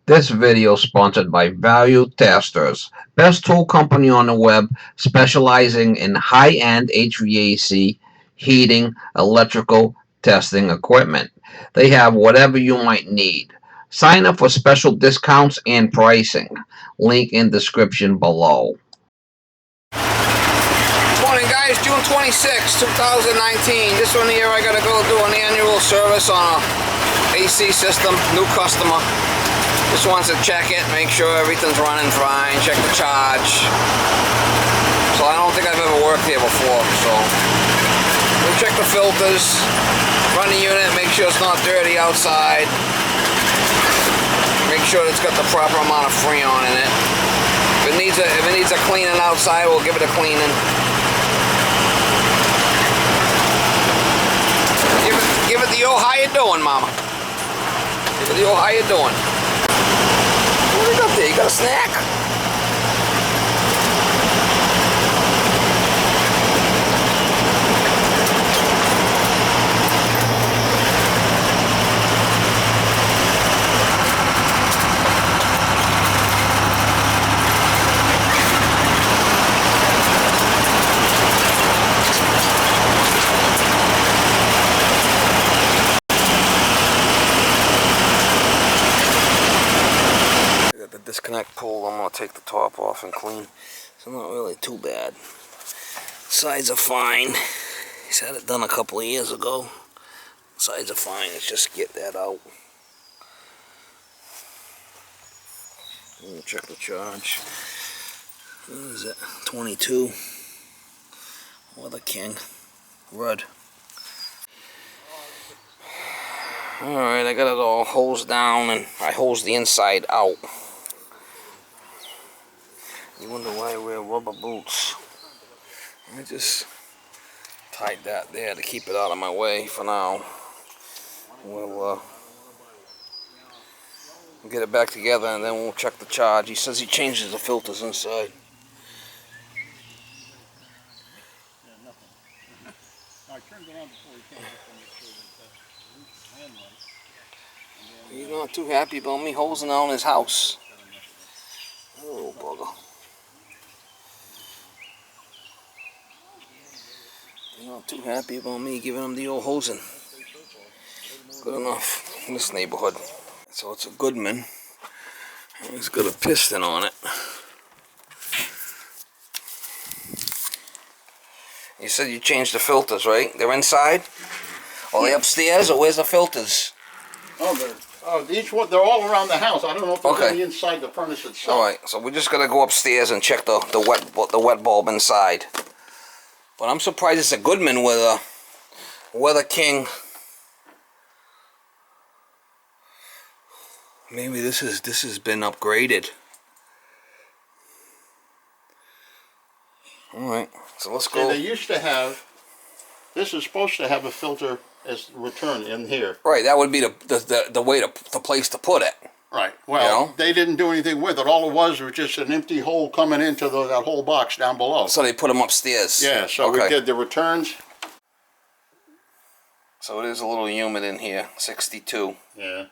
This video is sponsored by Value Testers, best tool company on the web specializing in high-end HVAC, heating, electrical testing equipment. They have whatever you might need. Sign up for special discounts and pricing. Link in description below. Morning guys, June 26, 2019. This one here I gotta go do an annual service on a AC system, new customer. Just wants to check it, make sure everything's running fine, check the charge. So I don't think I've ever worked here before, so we'll check the filters, run the unit, make sure it's not dirty outside. Make sure it's got the proper amount of Freon in it. If it needs a cleaning outside, we'll give it a cleaning. Give it the old how you doing, mama. Give it the old how you doing. What do you got there? You got a snack? Disconnect pull. I'm going to take the top off and clean. So not really too bad. Sides are fine. He's had it done a couple of years ago. Sides are fine. Let's just get that out. We'll check the charge. What is it? 22. Weather King. Rudd. Alright, I got it all hosed down and I hosed the inside out. You wonder why I wear rubber boots. I just tied that there to keep it out of my way for now. We'll get it back together and then we'll check the charge. He says he changes the filters inside. Yeah, nothing. I turned it on before he came up to make sure that hand light. He's not too happy about me hosing down his house. Oh, bugger. He's not too happy about me giving him the old hosing. Good enough in this neighborhood. So it's a Goodman. He's got a piston on it. You said you changed the filters, right? They're inside? Are they upstairs, or where's the filters? Each one, they're all around the house. I don't know if they're any inside the furnace itself. Alright, so we're just gonna go upstairs and check the wet bulb inside. But I'm surprised it's a Goodman with a Weather King. Maybe this has been upgraded. Alright, so let's go. And they used to have, this is supposed to have a filter as return in here. Right, that would be the way the place to put it. Right. Well, they didn't do anything with it. All it was just an empty hole coming into that whole box down below. So they put them upstairs. Yeah, so we did the returns. So it is a little humid in here, 62. Yeah.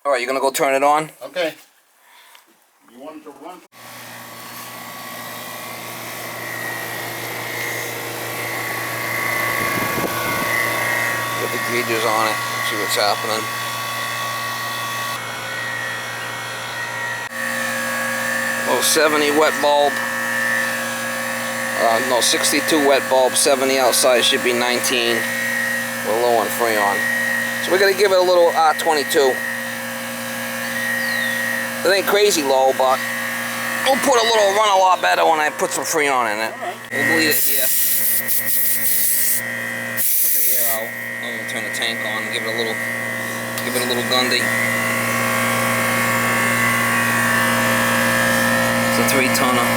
Alright, you're going to go turn it on? Okay. You want it to run? Put the gauges on it, see what's happening. Oh, 70 wet bulb. No, 62 wet bulb, 70 outside, should be 19. We're low on Freon. So we're going to give it a little R22. It ain't crazy low, but we'll run a lot better when I put some Freon in it. We'll bleed it here. Let the air out. I'm going to turn the tank on and give it a little Gundy. It's a 3-tonner.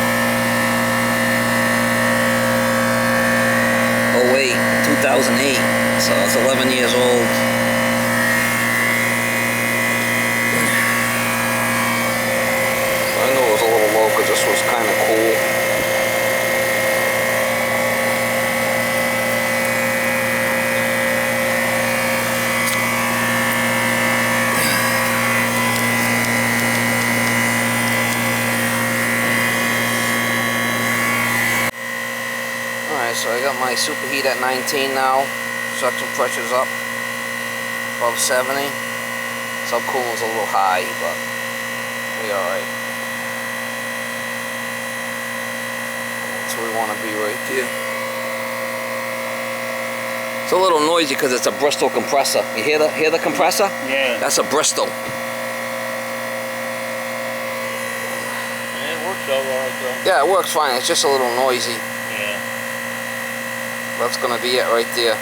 Oh wait, 2008, so it's 11 years old. I know it was a little low because this was kind of cool. my superheat at 19 now. Suction pressure's up above 70. Subcooling's a little high, but we alright. That's where we want to be right there. It's a little noisy because it's a Bristol compressor. You hear the compressor? Yeah. That's a Bristol. It works all right though. Yeah, it works fine. It's just a little noisy. Yeah. That's gonna be it right there.